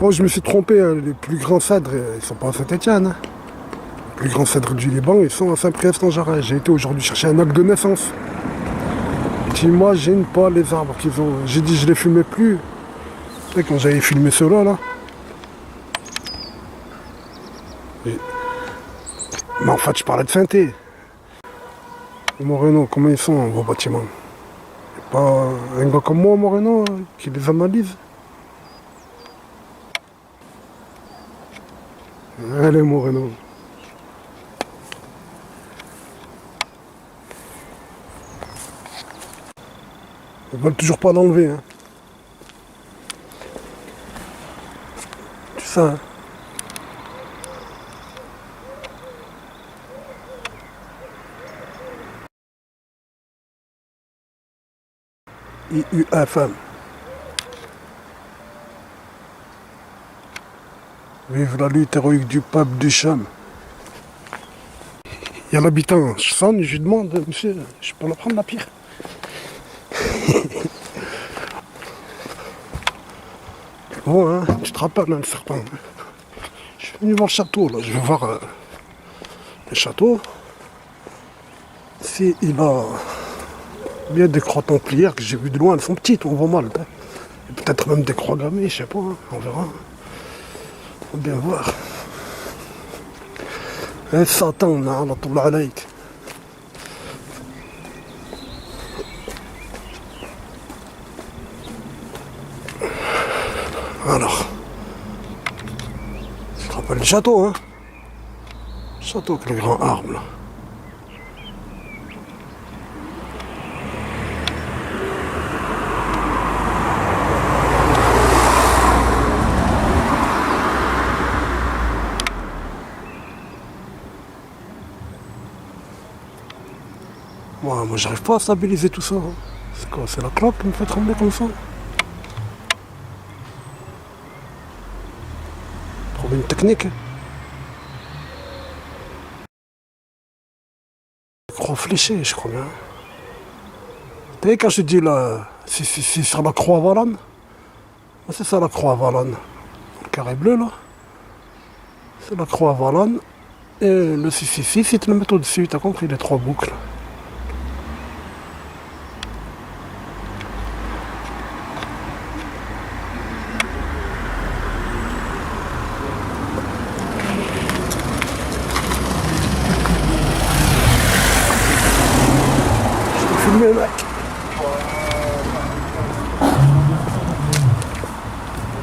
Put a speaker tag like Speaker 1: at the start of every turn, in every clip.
Speaker 1: Oh, je me suis trompé, hein. Les plus grands cèdres, ils sont pas à Saint-Étienne, hein. Les plus grands cèdres du Liban, ils sont à Saint-Priest-en-Jarret. J'ai été aujourd'hui chercher un acte de naissance. T'imagines pas les arbres qu'ils ont. J'ai dit je les fumais plus. Tu sais, quand j'avais filmé ceux-là, là. Et- Mais en fait, je parlais de synthé. Moreno, comment ils sont vos bâtiments? Pas un gars comme moi, Moreno, qui les analyse. Allez, Moreno. Ils veulent toujours pas l'enlever, hein. Tu sais, hein. IUFM. Vive la lutte héroïque du peuple du Cham. Il y a l'habitant, je sonne, je lui demande, monsieur, je peux la prendre la pierre? Bon, hein, tu te rappelles, hein, le serpent. Je suis venu voir le château, là, je vais voir le château. Si il a bien des croix templières que j'ai vues de loin, elles sont petites, on voit mal. Hein. Et peut-être même des croix gammées, je sais pas, hein, on verra. Faut bien voir. Et Satan, la alayk. Alors, tu te rappelles le château, hein? Le château avec les grands arbres, là. Moi j'arrive pas à stabiliser tout ça. Hein. C'est quoi? C'est la clope qui me fait trembler comme ça? Trouver une technique. Croix fléchée, je crois bien. Tu sais, quand je dis là, c'est sur la croix Valonne. C'est ça la croix Valonne. Le carré bleu là. C'est la croix Valonne. Et le 666, il te le met au-dessus, t'as compris, les trois boucles. Je t'ai filmé, mec.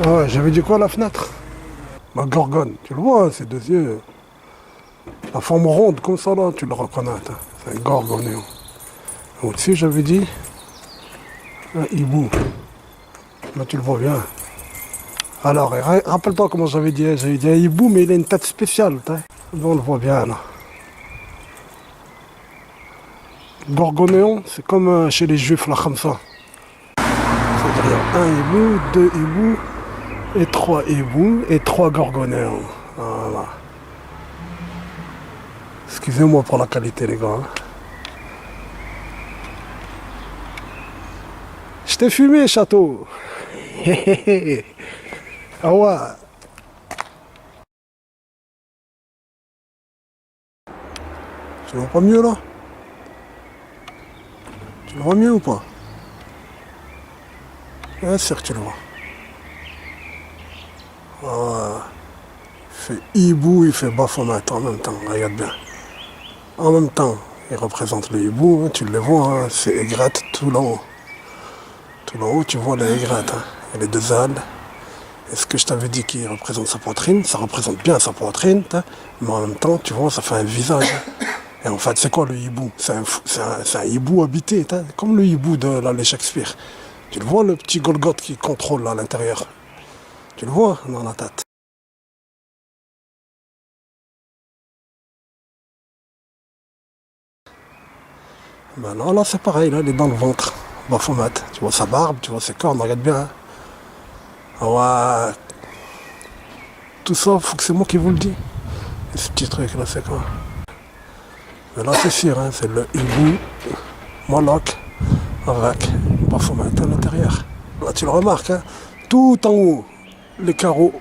Speaker 1: Ah ouais, j'avais dit quoi à la fenêtre? La gorgone, tu le vois, ses deux yeux. La forme ronde comme ça là, tu le reconnais. Hein. C'est un gorgonéon. Au-dessus, j'avais dit un hibou. Là, tu le vois bien. Alors, rappelle-toi comment j'avais dit un hibou, mais il a une tête spéciale. Là, on le voit bien là. Gorgonéon, c'est comme chez les juifs là, comme ça. C'est-à-dire un hibou, deux hiboux, et trois hiboux, et trois gorgonéons. Voilà. Excusez-moi pour la qualité, les gars. Hein. Je t'ai fumé, château. Ah ouais. Tu le vois pas mieux là? Tu le vois mieux ou pas? Bien sûr que tu le vois. Ah, il fait hibou, il fait Baphomet en même temps, regarde bien. En même temps, il représente le hibou, hein, tu le vois, hein, c'est aigrette tout là-haut. Tout là-haut, tu vois les aigrettes, hein, et les deux ailes. Et ce que je t'avais dit qui représente sa poitrine, ça représente bien sa poitrine, hein, mais en même temps, tu vois, ça fait un visage. Hein. Et en fait, c'est quoi le hibou? C'est un hibou habité, hein, comme le hibou de l'allée Shakespeare. Tu le vois, le petit Golgoth qui contrôle à l'intérieur. Tu le vois dans la tête. Ben là, c'est pareil, là, il est dans le ventre. Baphomet. Tu vois sa barbe, tu vois ses cornes, regarde bien. Hein. Ah ouais. Tout ça, faut que c'est moi qui vous le dis. Et ce petit truc là, c'est quoi? Mais là, c'est sûr, hein, c'est le hibou Moloch avec Baphomet à l'intérieur. Là, tu le remarques, hein, tout en haut, les carreaux,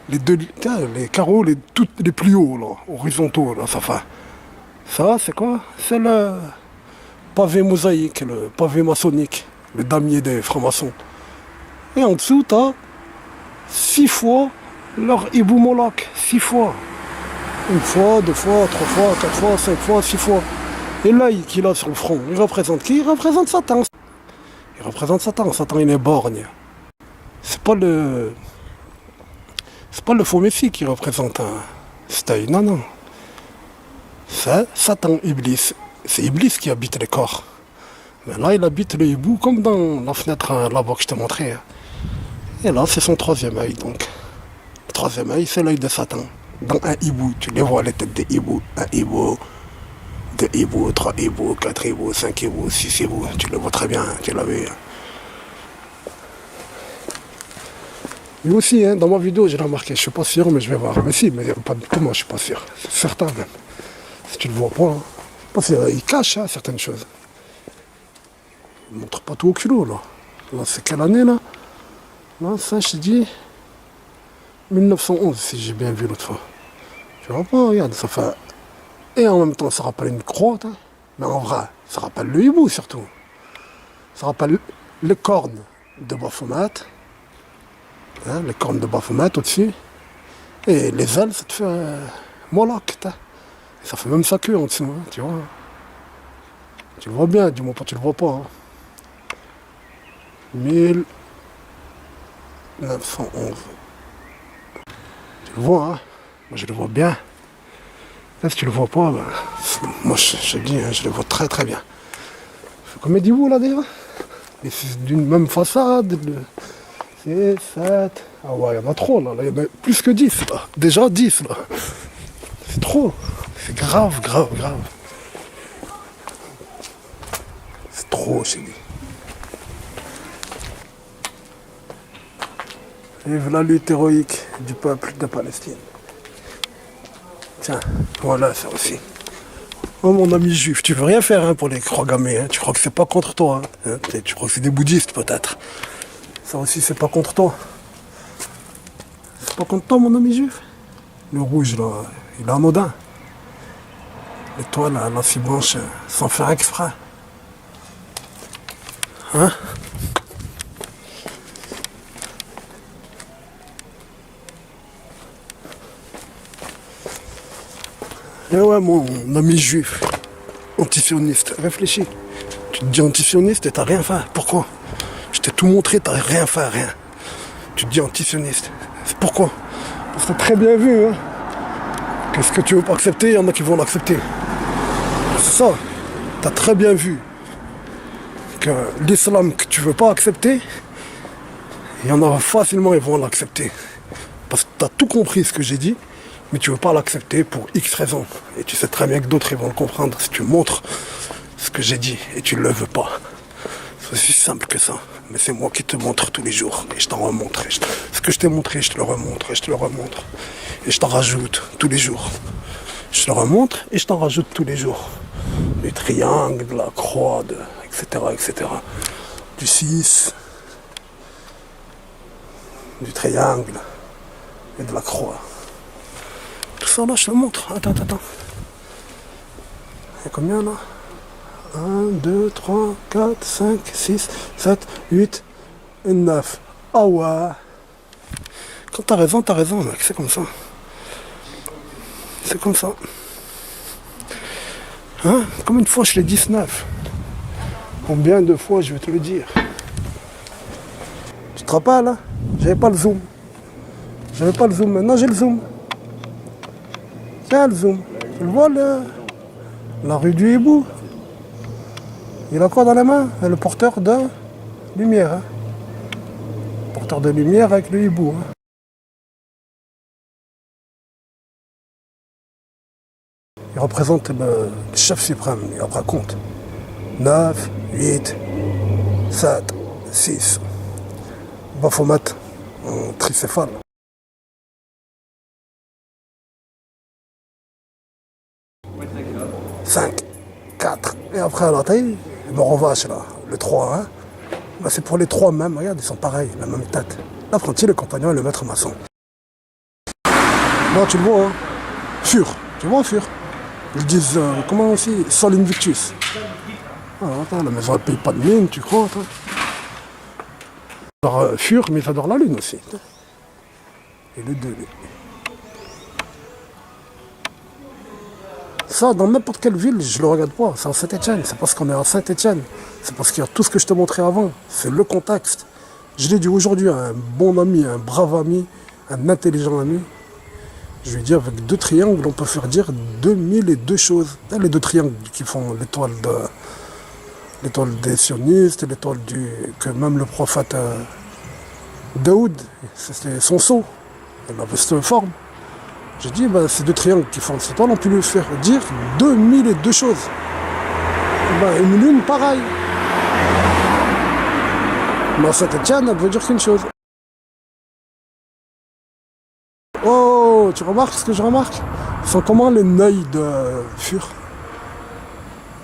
Speaker 1: les carreaux les plus hauts, là, horizontaux, là, ça fait. Ça, c'est quoi? C'est le pavé mosaïque, le pavé maçonnique, le damier des francs-maçons. Et en dessous, tu as 6 fois leur hibou Moloch. 6 fois. Une fois, 2 fois, 3 fois, 4 fois, 5 fois, 6 fois. Et l'œil qu'il a sur le front, il représente qui? Il représente Satan. Il représente Satan. Satan, il est borgne. C'est pas le faux messie qui représente un œil. Non, non. C'est Satan, Iblis. C'est Iblis qui habite les corps. Mais là, il habite le hibou comme dans la fenêtre là-bas que je t'ai montré. Et là, c'est son 3e œil. Donc, le 3e œil, c'est l'œil de Satan. Dans un hibou, tu les vois, les têtes des hiboux. Un hibou, 2 hiboux, 3 hiboux, 4 hiboux, 5 hiboux, 6 hiboux. Tu le vois très bien, tu l'as vu. Lui aussi, dans ma vidéo, j'ai remarqué, je suis pas sûr, mais je vais voir. Mais si, mais pas du tout, moi, je suis pas sûr. C'est certain même. Si tu le vois pas, parce qu'il cache certaines choses. Il montre pas tout au culot, là. Là, c'est quelle année, là? Là, ça, je te dis 1911, si j'ai bien vu l'autre fois. Tu vois pas, regarde, ça fait... Et en même temps, ça rappelle une croix, mais en vrai, ça rappelle le hibou, surtout. Ça rappelle les cornes de Baphomet, les cornes de Baphomet au-dessus. Et les ailes, ça te fait Moloch, et ça fait même sa queue en dessous, tu vois. Tu le vois bien, dis-moi pas tu le vois pas. 1911. Tu le vois, moi je le vois bien. Là, si tu le vois pas, moi je te dis, je le vois très très bien. C'est comme des bouts là déjà. Et c'est d'une même façade. 6, 7. Ah ouais, il y en a trop là. Il y en a plus que 10 là. Déjà 10 là. C'est trop. C'est grave. C'est trop chez lui. Vive la lutte héroïque du peuple de Palestine. Tiens, voilà ça aussi. Oh mon ami juif, tu veux rien faire pour les croix gammées, tu crois que c'est pas contre toi, tu crois que c'est des bouddhistes peut-être. Ça aussi c'est pas contre toi. C'est pas contre toi mon ami juif. Le rouge là, il est anodin. L'étoile, la si blanche, sans faire exprès. Et ouais, mon ami juif, antisioniste, réfléchis. Tu te dis antisioniste et t'as rien fait. Pourquoi? Je t'ai tout montré, t'as rien fait, rien. Tu te dis antisioniste. C'est pourquoi? Parce que t'as très bien vu, Qu'est-ce que tu veux pas accepter, il y en a qui vont l'accepter. C'est ça. T'as très bien vu que l'islam que tu veux pas accepter, il y en a facilement, ils vont l'accepter. Parce que t'as tout compris ce que j'ai dit. Mais tu ne veux pas l'accepter pour X raisons. Et tu sais très bien que d'autres ils vont le comprendre si tu montres ce que j'ai dit et tu ne le veux pas. C'est aussi simple que ça. Mais c'est moi qui te montre tous les jours. Et je t'en remontre. Ce que je t'ai montré, je te le remontre. Et je te le remontre. Et je t'en rajoute tous les jours. Je te le remontre et je t'en rajoute tous les jours. Du triangle, de la croix, etc. Du 6. Du triangle. Et de la croix. Tout ça là, je te le montre. Attends. Il y a combien là? 1, 2, 3, 4, 5, 6, 7, 8 et 9. Ah ouais. Quand t'as raison, mec. C'est comme ça. C'est comme ça. Combien de fois je l'ai 19? Combien de fois je vais te le dire? Tu te rappelles, J'avais pas le zoom. Maintenant j'ai le zoom. Tiens, le zoom. Tu le vois, la rue du hibou? Il a quoi dans les mains? Le porteur de lumière. Porteur de lumière avec le hibou. Il représente le chef suprême, il raconte. 9, 8, 7, 6. Baphomet en tricéphale. 5, 4. Et après, la taille, le mort en vache, là, le 3, Là, c'est pour les 3 même, regarde, ils sont pareils, la même tête. l'apprenti, le compagnon et le maître maçon. Bon, tu le vois, hein. Fur, tu vois, Fur. Ils disent, comment aussi, Sol Invictus. Ah, attends, la maison, elle paye pas de mine, tu crois, toi. Alors, Fur, mais ils adorent la lune aussi. Et les deux, lui. Ça, dans n'importe quelle ville, je le regarde pas. C'est en Saint-Etienne. C'est parce qu'on est à Saint-Etienne. C'est parce qu'il y a tout ce que je t'ai montré avant. C'est le contexte. Je l'ai dit aujourd'hui à un bon ami, un brave ami, un intelligent ami. Je lui ai dit, avec 2 triangles, on peut faire dire 2002 choses. Les 2 triangles qui font l'étoile des sionistes, l'étoile que même le prophète Daoud, c'était son sceau. Il avait cette forme. J'ai dit, ces 2 triangles qui font cette étoile, on peut lui faire dire 2002 choses. Une lune, pareil. Mais Saint-Etienne, elle veut dire qu'une chose. Oh, tu remarques ce que je remarque? Ils sont comment les neuils de Fur?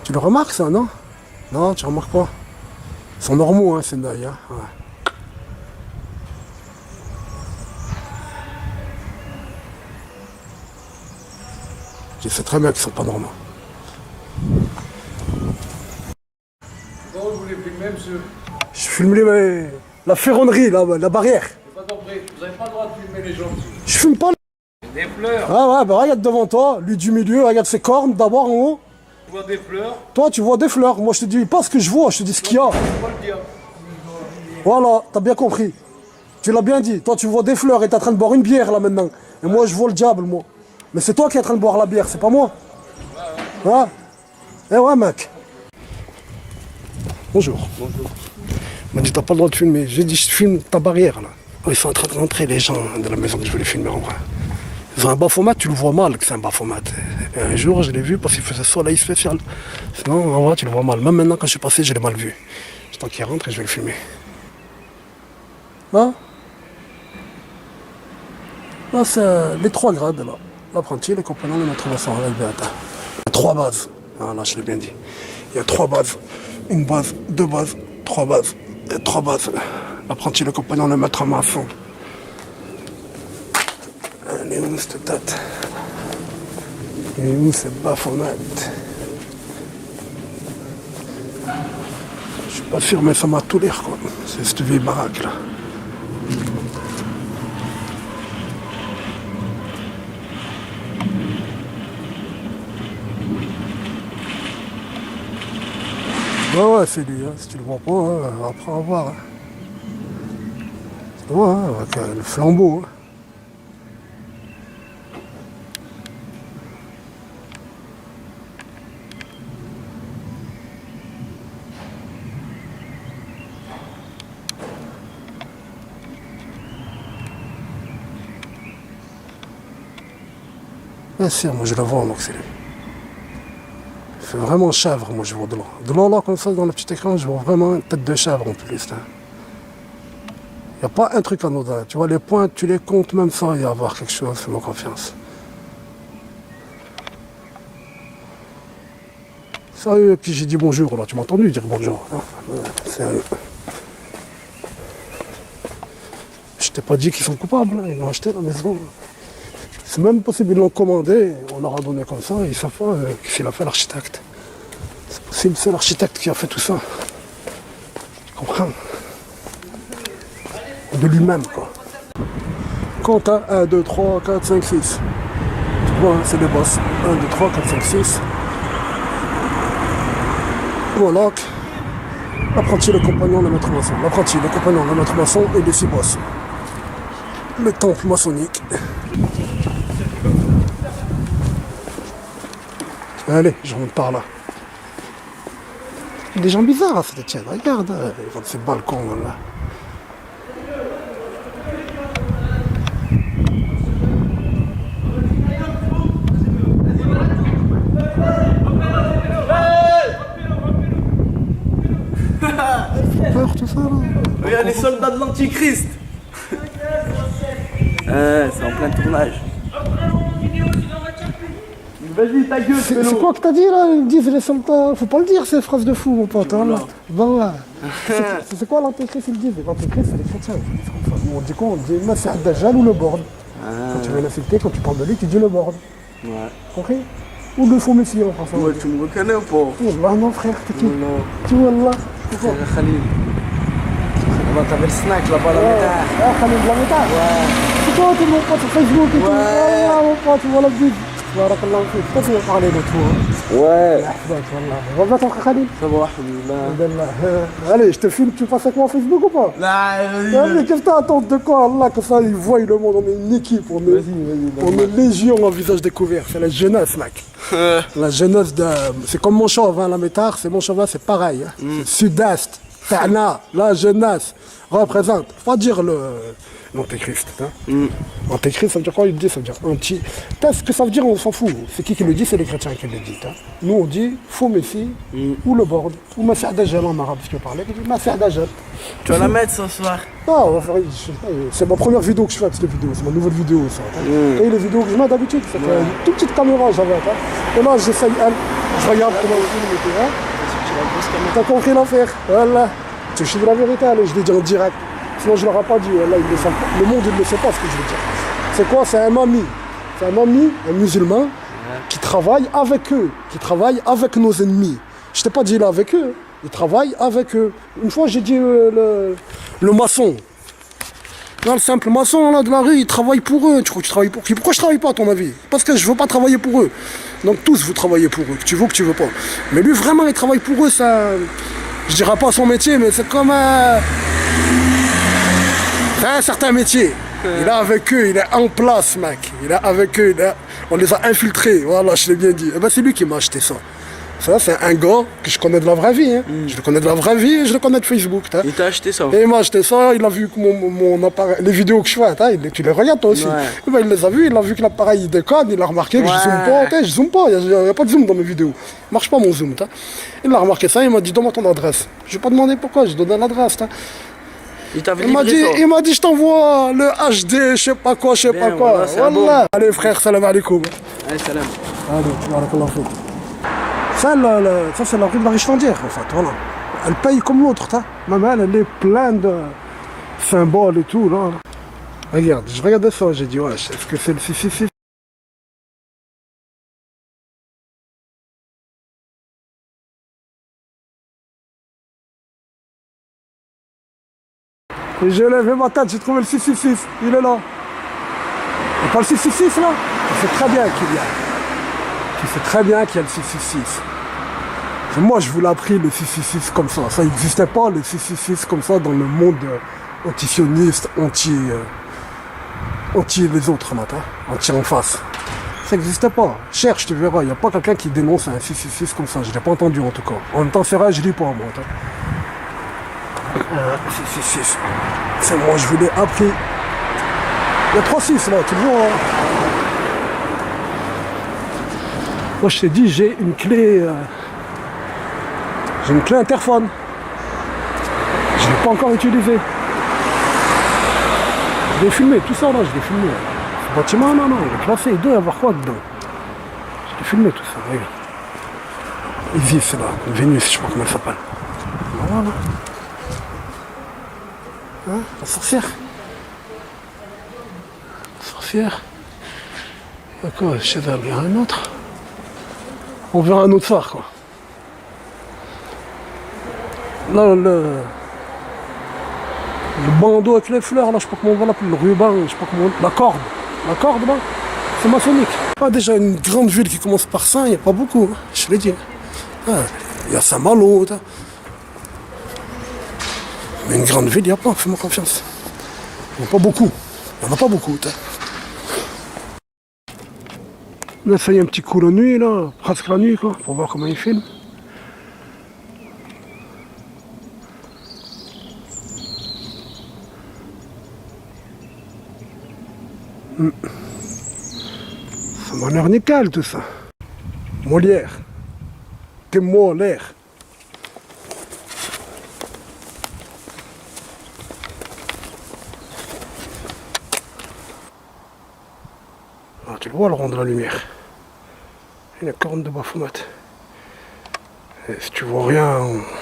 Speaker 1: Tu le remarques ça, non? Non, tu remarques pas? Ils sont normaux, hein, ces neuils. Hein. Ouais. Je sais très bien qu'ils sont pas normaux.
Speaker 2: Bon, vous voulez filmer, monsieur?
Speaker 1: Je filme la ferronnerie, la barrière.
Speaker 2: J'ai pas compris. Vous n'avez pas le droit de filmer les gens, monsieur.
Speaker 1: Je filme pas.
Speaker 2: Des fleurs.
Speaker 1: Ah ouais, regarde devant toi, lui du milieu, regarde ses cornes d'abord en haut.
Speaker 2: Tu vois des fleurs.
Speaker 1: Toi, tu vois des fleurs. Moi, je te dis pas ce que je vois, je te dis ce qu'il y a.
Speaker 2: Je peux pas le dire.
Speaker 1: Voilà, t'as bien compris. Tu l'as bien dit. Toi, tu vois des fleurs et t'es en train de boire une bière là maintenant. Et moi, je vois le diable, moi. Mais c'est toi qui es en train de boire la bière, c'est pas moi. Ouais. Eh ouais, mec. Bonjour.
Speaker 2: Bonjour.
Speaker 1: Il m'a dit, t'as pas le droit de filmer. J'ai dit, je filme ta barrière, là. Oh, ils sont en train de rentrer, les gens de la maison que je voulais filmer, en vrai. Ils ont un baphomat, tu le vois mal que c'est un baphomat. Et un jour, je l'ai vu parce qu'il faisait soleil spécial. Sinon, en vrai, tu le vois mal. Même maintenant, quand je suis passé, je l'ai mal vu. J'attends qu'il rentre et je vais le filmer. Là, là c'est les 3 grades, là. L'apprenti, le compagnon, le maître maçon. Il y a 3 bases. Ah, là, je l'ai bien dit. Il y a 3 bases. Une base, 2 bases, 3 bases. Il y a 3 bases. L'apprenti, le compagnon, le maître maçon. Elle est où cette tête? Elle est où cette bafonnette? Je suis pas sûr, mais ça m'a tout l'air, quoi. C'est cette vieille baraque, là. Ouais, c'est lui, hein. Si tu le vois pas, hein, après à voir. Hein. Tu vois, hein, avec le flambeau. Hein. Bien sûr, moi je le vois, donc c'est lui. Il fait vraiment chèvre, moi je vois de là. De là, comme ça, dans le petit écran, je vois vraiment une tête de chèvre en plus. Il n'y a pas un truc anodin. Tu vois, les points, tu les comptes même sans y avoir quelque chose, fais-moi confiance. Sérieux, puis j'ai dit bonjour, là, tu m'as entendu dire bonjour. Hein. Sérieux. Je t'ai pas dit qu'ils sont coupables, hein. Ils l'ont acheté la maison. C'est même possible, ils l'ont commandé, on leur a donné comme ça, et ils savent pas qu'il a fait l'architecte. C'est possible, c'est l'architecte qui a fait tout ça. Tu comprends? De lui-même, quoi. Compte 1, 2, 3, 4, 5, 6. Tu vois, c'est les boss. 1, 2, 3, 4, 5, 6. Voilà. L'apprenti, le compagnon, le maître maçon. L'apprenti, le compagnon, le maître maçon et les 6 boss. Le temple maçonnique. Allez, je remonte par là. Il y a des gens bizarres à Saint-Etienne, regarde, ils vont de ces balcons là. Peur tout ça là.
Speaker 3: Regarde les soldats de l'Antichrist. C'est en plein tournage. Vas-y, ta gueule,
Speaker 1: C'est quoi que t'as dit là? Ils disent les soldats. Faut pas le dire ces phrases de fou mon pote. Hein, là. Ben ouais. C'est quoi l'antéchrist ils disent? L'antéchrist c'est les chrétiens. Nous on dit quoi? On dit Masih Dajjal ou le board. Quand tu veux l'insulter, quand tu parles de lui, tu dis le board.
Speaker 3: Ouais.
Speaker 1: Compris? Ou le faux messie en français.
Speaker 3: Ouais, tu me reconnais ou pas?
Speaker 1: Wallah, non frère, t'es qui?
Speaker 3: Non.
Speaker 1: Tu Wallah.
Speaker 3: Frère Khalil. On va t'avoir le snack là-bas, la métard.
Speaker 1: Ah, Khalil de la métard.
Speaker 3: Ouais.
Speaker 1: C'est toi, t'es mon pote sur Facebook et tout.
Speaker 3: Ouais.
Speaker 1: Ah, mon pote, tu vois la bise. Barakallah fik. Toi, tu vas parler de tout.
Speaker 3: Ouais.
Speaker 1: Va bien ton frère Khalil.
Speaker 3: Ça va, alhamdoulilah.
Speaker 1: Alhamdulillah. Allez, je te filme, tu passes avec moi Facebook ou pas?
Speaker 3: Non,
Speaker 1: Mais qu'est-ce que t'attends de quoi? Allah, comme ça, ils voient le monde, on est une équipe, on est légion en visage découvert. C'est la jeunesse, mec. La jeunesse de... C'est comme mon chauve, hein, la métard, c'est mon chauve, c'est pareil. Hein. C'est Sud-Est, Tana, la jeunesse représente. Faut pas dire l'antéchrist. Hein. Antéchrist, ça veut dire quoi? Il dit, ça veut dire anti. Qu'est-ce que ça veut dire? On s'en fout. C'est qui le dit? C'est les chrétiens qui le disent. Hein. Nous, on dit faux messie, ou le board, ou Masih Dajjal en arabe, parce que je parlais. Masih Dajjal.
Speaker 3: tu vas la mettre ce soir?
Speaker 1: Ah, on va faire... C'est ma première vidéo que je fais, cette vidéo. C'est ma nouvelle vidéo, ça. Et les vidéos que je mets d'habitude, c'est une toute petite caméra, j'avais. Hein. Et là, j'essaye, je regarde comment le film était. Hein. T'as compris l'affaire? Voilà. Je suis de la vérité, allez, je l'ai dit en direct. Sinon, je ne leur ai pas dit. Voilà, le monde, il ne sait pas ce que je veux dire. C'est quoi? C'est un ami. C'est un ami, un musulman, qui travaille avec eux, qui travaille avec nos ennemis. Je t'ai pas dit là avec eux. Il travaille avec eux. Une fois, j'ai dit le maçon. Là, le simple maçon là, de la rue, il travaille pour eux. Tu crois que tu travailles pour qui? Pourquoi je travaille pas, à ton avis? Parce que je veux pas travailler pour eux. Donc tous, vous travaillez pour eux, que tu veux ou que tu veux pas. Mais lui, vraiment, il travaille pour eux. Ça, je dirais pas son métier, mais c'est comme c'est un certain métier. Il est avec eux, il est en place, mec. Il est avec eux, on les a infiltrés. Voilà, je l'ai bien dit. Et ben, c'est lui qui m'a acheté ça. Ça, c'est un gars que je connais de la vraie vie. Hein. Je le connais de la vraie vie et je le connais de Facebook. Hein.
Speaker 3: Il t'a acheté ça?
Speaker 1: Et il m'a acheté ça, il a vu que mon appareil, les vidéos que je fais, hein, tu les regardes toi aussi.
Speaker 3: Ouais.
Speaker 1: Et ben, il les a vus, il a vu que l'appareil il déconne, il a remarqué que je zoome pas. Je zoome pas, il n'y a pas de zoom dans mes vidéos. Il marche pas mon zoom. Hein. Il a remarqué ça, il m'a dit donne-moi ton adresse. Je vais pas demander pourquoi, je donne l'adresse. Hein. Il m'a dit je t'envoie le HD, je sais pas quoi, je sais pas quoi. Voilà. Allez frère, salam alaikum.
Speaker 3: Allez, salam.
Speaker 1: Allez, barakallah fik. Ça, c'est la rue de la Richlandière, en fait, voilà. Elle paye comme l'autre, même elle est pleine de symboles et tout, là. Regarde, je regardais ça, j'ai dit, ouais, est-ce que c'est le 666? Et j'ai levé ma tête, j'ai trouvé le 666, il est là. Et pas le 666, là? Tu sais très bien qu'il y a. Tu sais très bien qu'il y a le 666. Moi, je vous l'ai appris, le 666 comme ça. Ça n'existait pas, le 666 comme ça, dans le monde anti-sioniste, anti les autres, anti en face. Ça n'existait pas. Cherche, tu verras, il n'y a pas quelqu'un qui dénonce un 666 comme ça. Je ne l'ai pas entendu, en tout cas. En même temps, c'est vrai, je ne lis pas, moi. 666. C'est moi, je vous l'ai appris. Il y a 3 6 là, tu le vois. Hein. Moi, je t'ai dit, j'ai une clé... J'ai une clé interphone. Je ne l'ai pas encore utilisée. Je l'ai filmé, tout ça là, je l'ai filmé. Le bâtiment, non, il est classé, il doit y avoir quoi dedans? Je l'ai filmé tout ça, oui. Isis, c'est là, Vénus, je sais pas comment elle s'appelle. Voilà. Hein, la sorcière. La sorcière. D'accord, chez elle, il y a un autre. On verra un autre phare, quoi. Là, le bandeau avec les fleurs, là, je sais pas comment on va l'appeler, le ruban, je sais pas comment la corde, là, c'est maçonnique. Ah, déjà, une grande ville qui commence par Saint, il n'y a pas beaucoup, hein, je l'ai dit. Il y a Saint-Malo, mais une grande ville, il n'y a pas, fais-moi confiance. Il n'y en a pas beaucoup, Là, ça y est, un petit coup la nuit, là, presque la nuit, quoi, pour voir comment il filme. Ça m'a l'air nickel tout ça. Molière. T'es Molière. Ah, tu le vois le rond de la lumière. Il y a 42 Baphomet. Et si tu vois rien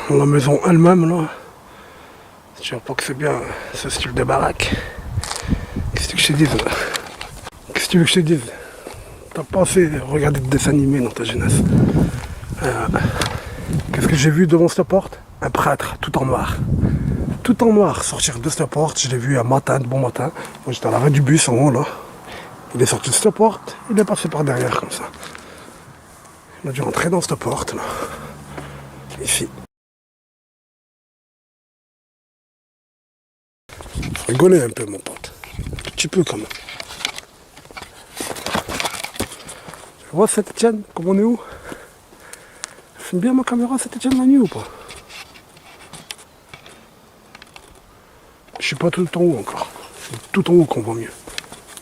Speaker 1: dans la maison elle-même là, tu vois pas que c'est bien ce style de baraque. je te dise? Qu'est-ce que tu veux que je te dise? T'as pas assez regardé de dessins animés dans ta jeunesse. Qu'est-ce que j'ai vu devant cette porte? Un prêtre, tout en noir. Tout en noir, sortir de cette porte. Je l'ai vu un matin, de bon matin. Moi j'étais à l'arrêt du bus en haut là. Il est sorti de cette porte, il est passé par derrière comme ça. Il a dû rentrer dans cette porte là. Ici. Faut rigoler un peu mon pote. Un tout petit peu quand même. Tu vois Saint-Etienne, comme on est où? Filme bien ma caméra Saint-Etienne la nuit ou pas? Je suis pas tout en haut encore. C'est tout en haut qu'on voit mieux.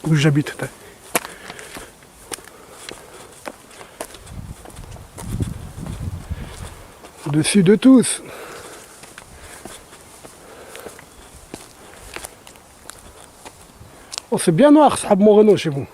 Speaker 1: Où j'habite. Au-dessus de tous. Oh, c'est bien noir, Sahab Moreno chez vous.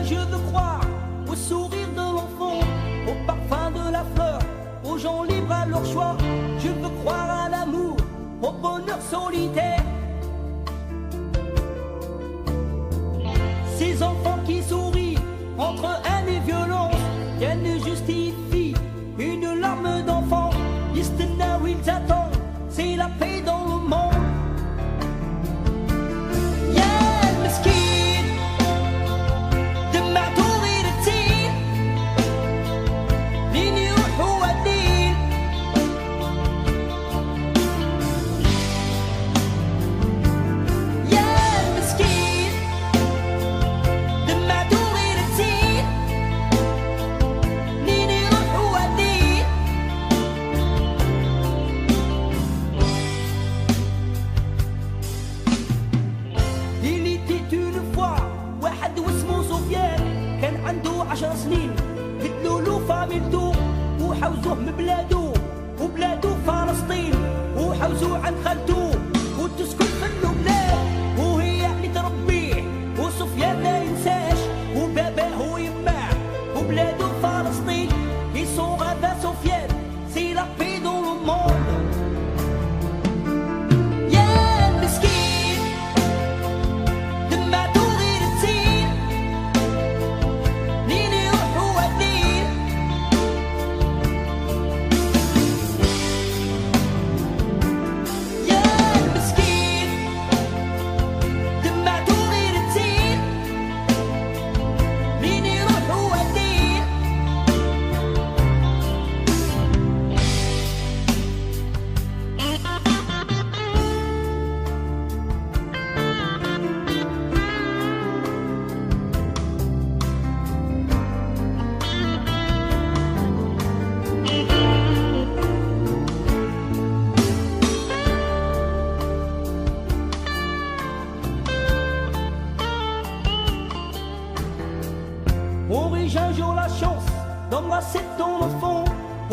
Speaker 4: Je veux croire au sourire de l'enfant, au parfum de la fleur, aux gens libres à leur choix. Je veux croire à l'amour, au bonheur solitaire. Ces enfants qui sourient entre haine et violence, rien ne justifie une larme d'enfant. Istana où ils attendent, c'est la paix dans le monde. وحوزوه من بلادو وبلادو فلسطين وحوزوه عن خالته وتسكن في لبنان وهي اللي تربيه وسفيان لا ينساش وباباه ويماه وبلادو فلسطين يسون غدا سفيان سي لا بي دون لو موند. يا مسكين دمعتو غير تسيل لين يروحوا ودين. Aurais-je un jour la chance d'embrasser ton enfant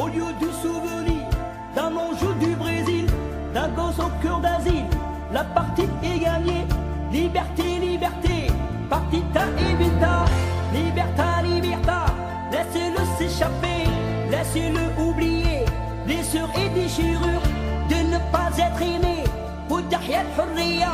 Speaker 4: au lieu du souvenir d'un ange du Brésil, d'un gosse au cœur d'asile? La partie est gagnée, liberté, liberté, partita et vita, liberta, liberta. Laissez-le s'échapper, laissez-le oublier, blessures et déchirures de ne pas être aimé. وتحيا الحرية